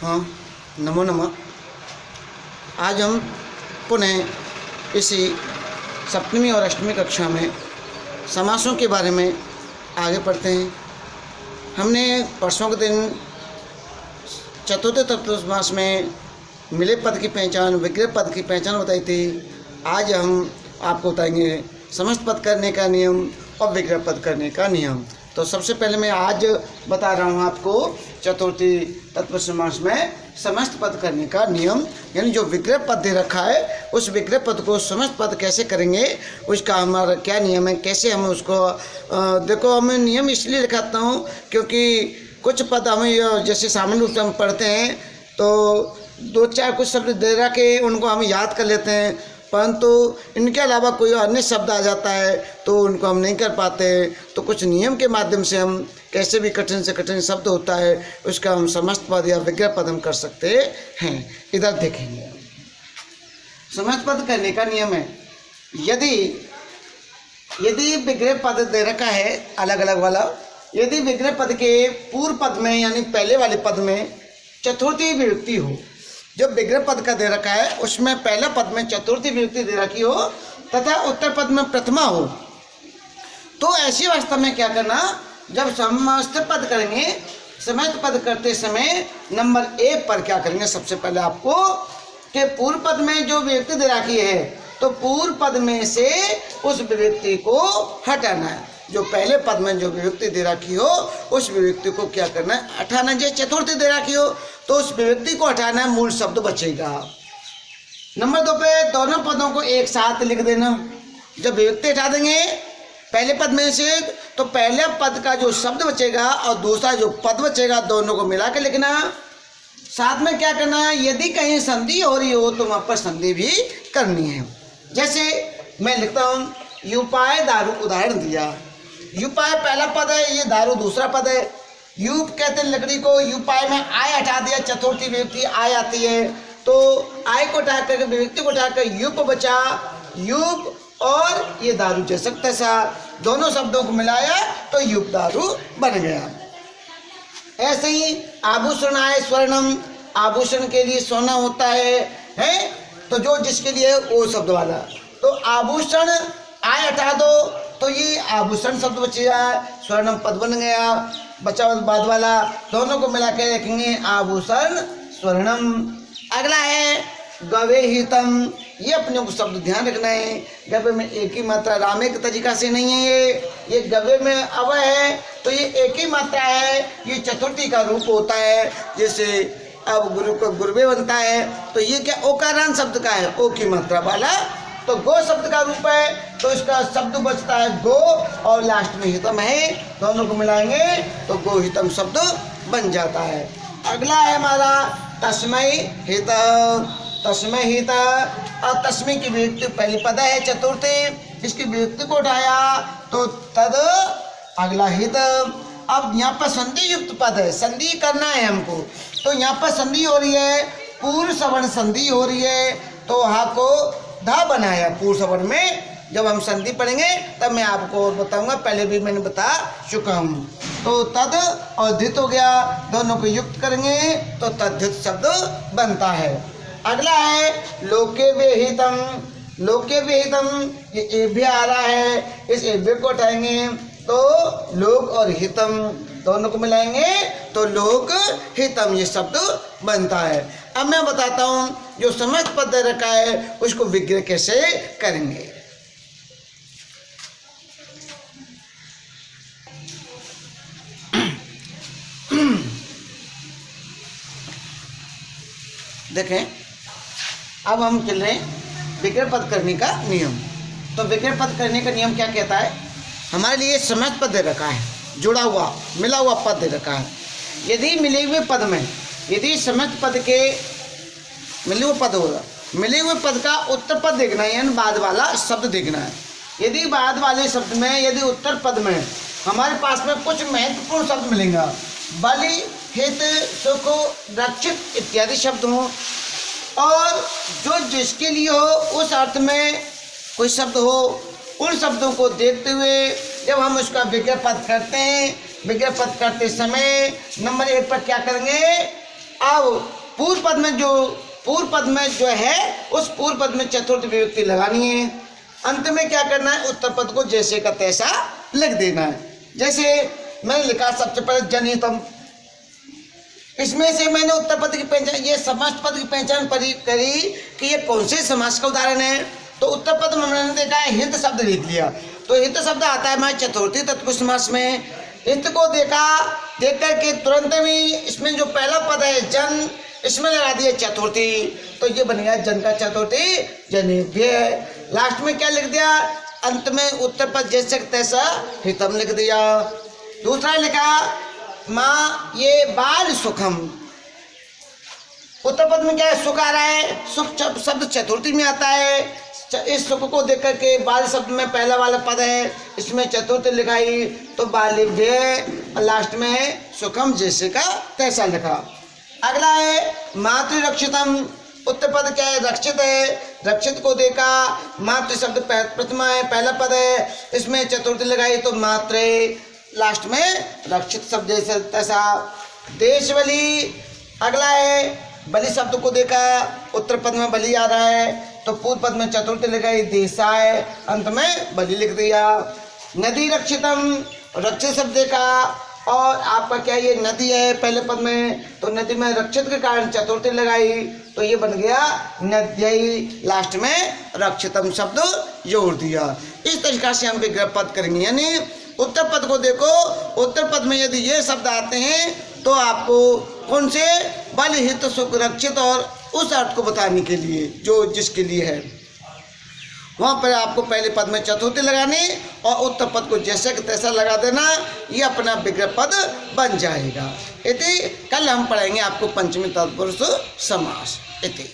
हाँ, नमो नमः। आज हम पुनः इसी सप्तमी और अष्टमी कक्षा में समासों के बारे में आगे पढ़ते हैं। हमने परसों के दिन चतुर्थ तत्पुरुष समास में मिले पद की पहचान, विग्रह पद की पहचान बताई थी। आज हम आपको बताएंगे समस्त पद करने का नियम और विग्रह पद करने का नियम। तो सबसे पहले मैं आज बता रहा हूँ आपको चतुर्थी तत्पुरुष समास में समस्त पद करने का नियम, यानी जो विग्रह पद दे रखा है उस विग्रह पद को समस्त पद कैसे करेंगे, उसका हमारा क्या नियम है, कैसे हम उसको देखो। हमें नियम इसलिए दिखाता हूँ क्योंकि कुछ पद हमें जैसे सामान्य रूप से हम पढ़ते हैं तो दो चार कुछ शब्द दे रखे उनको हम याद कर लेते हैं, परंतु इनके अलावा कोई अन्य शब्द आ जाता है तो उनको हम नहीं कर पाते। तो कुछ नियम के माध्यम से हम कैसे भी कठिन से कठिन शब्द होता है उसका हम समस्त पद या विग्रह पद हम कर सकते हैं। इधर देखेंगे समस्त पद करने का नियम है। यदि विग्रह पद दे रखा है अलग अलग वाला, यदि विग्रह पद के पूर्व पद में यानी पहले वाले पद में चतुर्थी विभक्ति हो, जो विग्रह पद का दे रखा है उसमें पहले पद में चतुर्थी विभक्ति दे रखी हो तथा उत्तर पद में प्रथमा हो, तो ऐसी अवस्था में क्या करना, जब समस्त पद करेंगे, समस्त पद करते समय नंबर 1 पर क्या करेंगे, सबसे पहले आपको कि पूर्व पद में जो विभक्ति दे रखी है तो पूर्व पद में से उस विभक्ति को हटाना है। जो पहले पद में जो विभक्ति दे रखी हो उस विभक्ति को क्या करना है, हटाना। जो चतुर्थी दे रखी हो तो उस विभक्ति को हटाना है, मूल शब्द बचेगा। नंबर 2 पे दोनों पदों को एक साथ लिख देना। जब विभक्ति हटा देंगे पहले पद में से तो पहले पद का जो शब्द बचेगा और दूसरा जो पद बचेगा दोनों को मिला के लिखना। साथ में क्या करना है, यदि कहीं संधि हो रही हो तो वहाँ पर संधि भी करनी है। जैसे मैं लिखता हूँ यूपाय दारू, उदाहरण दिया। यूपाय पहला पद है, ये दारू दूसरा पद है। यूप कहते हैं लकड़ी को, यूपाय में आय हटा दिया, चतुर्थी विभक्ति आय आती है तो आय को हटा कर विभक्ति को हटा कर यूप बचा, यूप और ये दारू जैसा तैसा दोनों शब्दों को मिलाया तो यूप दारू बन गया। ऐसे ही आभूषण आय स्वर्णम, आभूषण के लिए सोना होता है तो जो जिसके लिए वो शब्द वाला, तो आभूषण आय हटा दो तो ये आभूषण शब्द बच गया, स्वर्णम पद बन गया। बचा बाद वाला दोनों को मिला के रखेंगे आभूषण स्वर्णम। अगला है गवे हितम, ये अपने को शब्द ध्यान रखना है। गवे में एक ही मात्रा, रामे के तरीका से नहीं है ये गवे में अवय है तो ये एक ही मात्रा है, ये चतुर्थी का रूप होता है। जैसे अब गुरु को गुरुवे बनता है तो ये क्या ओकारांत शब्द का है, ओ की मात्रा वाला, तो गो शब्द का रूप है तो इसका शब्द बचता है गो और लास्ट में हितम है, दोनों को मिलाएंगे तो गो हितम शब्द बन जाता है। अगला है हमारा तस्मै हित। तस्मै हित और तस्मै की विभक्ति पहली पद है चतुर्थी, इसकी विभक्ति को उठाया तो तद, अगला हित। अब यहाँ पर संधि युक्त पद है, संधि करना है हमको, तो यहाँ पर संधि हो रही है, पूर्व सवर्ण संधि हो रही है तो हा को धा बनाया। पूर्व सवर्ण में जब हम संधि पढ़ेंगे तब मैं आपको बताऊंगा, पहले भी मैंने बता चुका हूँ। तो तद और धित हो गया, दोनों को युक्त करेंगे तो तद्धित शब्द बनता है। अगला है लोके विहितम। लोके विहितम, ये एभ्य आ रहा है, इस एभ्य को उठाएंगे तो लोक और हितम दोनों को मिलाएंगे तो लोक हितम ये शब्द बनता है। अब मैं बताता हूँ जो समस्त पद दे रखा है उसको विग्रह कैसे करेंगे। देखें अब हम चल रहे हैं विग्रह पद करने का नियम। तो विग्रह पद करने का नियम क्या कहता है, हमारे लिए समस्त पद दे रखा है, जुड़ा हुआ मिला हुआ पद दे रखा है। यदि मिले हुए पद में, यदि समस्त पद के मिले हुए पद होगा, मिले हुए पद का उत्तर पद देखना है, यानी बाद वाला शब्द देखना है। यदि बाद वाले शब्द में, यदि उत्तर पद में हमारे पास में कुछ महत्वपूर्ण शब्द मिलेंगे, बलि हित सुख रक्षित इत्यादि शब्द हों और जो जिसके लिए हो उस अर्थ में कोई शब्द हो, उन शब्दों को देखते हुए जब हम उसका विग्रह पद करते हैं, विग्रह पद करते समय नंबर 1 पर क्या करेंगे, अब पूर्व पद में जो है उस पूर्व पद में चतुर्थी विभक्ति लगानी है। अंत में क्या करना है, उत्तर पद को जैसे का तैसा लिख देना है। जैसे मैंने लिखा सबसे पहले जनहितम, इसमें से मैंने उत्तर पद की पहचान, ये समास पद की पहचान करी कि ये कौन से समास का उदाहरण है। तो उत्तर पद में मैंने देखा है हित शब्द लिख लिया, तो हित शब्द आता है हमारे चतुर्थी तत्पुरुष समास में। हित को देख करके तुरंत में इसमें जो पहला पद है जन, इसमें लगा दिया चतुर्थी, तो ये बन गया जन का चतुर्थी जनेभ्य। लास्ट में क्या लिख दिया, अंत में उत्तर पद जैसे तैसा हितम लिख दिया। दूसरा लिखा माँ ये बाल सुखम, उत्तर पद में क्या है, सुख आ रहा है, सुख शब्द चतुर्थी में आता है। इस सुख को देख करके बाल शब्द में पहला वाला पद है, इसमें चतुर्थी लिखाई, तो बालिभ्य, लास्ट में सुखम जैसे का तैसा लिखा। अगला है मातृरक्षितम, उत्तर पद क्या है, रक्षित है, रक्षित को देखा, मातृ शब्द प्रथमा है, पहला पद है, इसमें चतुर्थी लगाई तो मातृ, लास्ट में रक्षित शब्द जैसे तैसा। देशबली, अगला है बलि शब्द को देखा, उत्तर पद में बलि आ रहा है, तो पूर्व पद में चतुर्थी लगाई देशाय, अंत में बलि लिख दिया। नदी रक्षितम, रक्षित शब्द देखा, और आपका क्या ये नदी है पहले पद में, तो नदी में रक्षित के कारण चतुर्थी लगाई, तो ये बन गया नद्यई, लास्ट में रक्षितम शब्द जोड़ दिया। इस तरीका से हम विग्रह पद करेंगे। यानी उत्तर पद को देखो, उत्तर पद में यदि ये शब्द आते हैं तो आपको कौन से बल हित सुख रक्षित और उस अर्थ को बताने के लिए जो जिसके लिए है, वहाँ पर आपको पहले पद में चतुर्थी लगानी और उत्तर पद को जैसे तैसा लगा देना, ये अपना विग्रह पद बन जाएगा। इति कल हम पढ़ेंगे आपको पंचमी तत्पुरुष समास। इति।